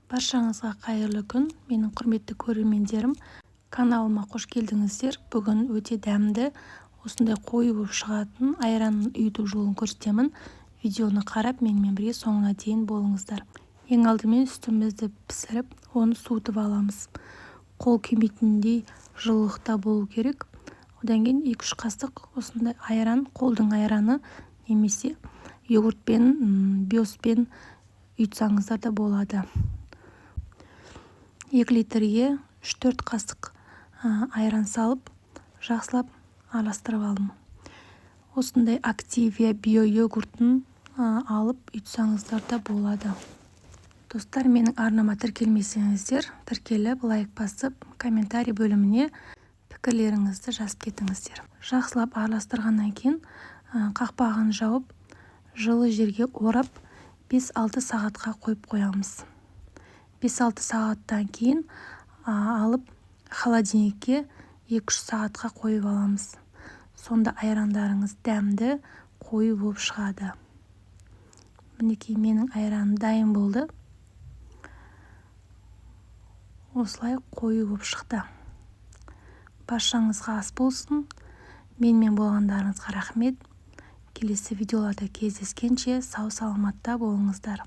Баршаңызға қайырлы күн, менің құрметті көрермендерім. Каналыма қош келдіңіздер. Бүгін өте дәмді, осындай қою болып шығатын айранның үйіту жолын көрсетемін. Видеоны қарап, менімен бірге соңына дейін болыңыздар. Ең алдымен сүтімізді пісіріп, оны суытып аламыз. Қол күймейтіндей жылылықта болу керек. Одан кейін 2-3 қасық осындай айран, қолдың айраны немесе йогуртпен, биоспен ұйытсаңыздар да болады. 2 литрге 3-4 қасық айран салып, жақсылап араластырып алдым. Осындай Activia био йогуртын алып ұйытсаңыздар да болады. Достар, менің арнама тіркелмесеңіздер, тіркеліп, лайк басып, комментарий бөліміне пікірлеріңізді жазып кетіңіздер. Жақсылап араластырғаннан кейін қақпағын жауып, жылы жерге орап 5-6 сағатқа қойып қоямыз. 5-6 сағаттан кейін алып холодильникке 2-3 сағатқа қойып аламыз. Сонда айрандарыңыз дәмді, қою болып шығады. Мінекей, менің айраным дайын болды. Осылай қою болып шықты. Баршаңызға ас болсын. Менімен болғандарыңызға рахмет. Келесі видеоларда кездескенше сау саламатта болыңыздар.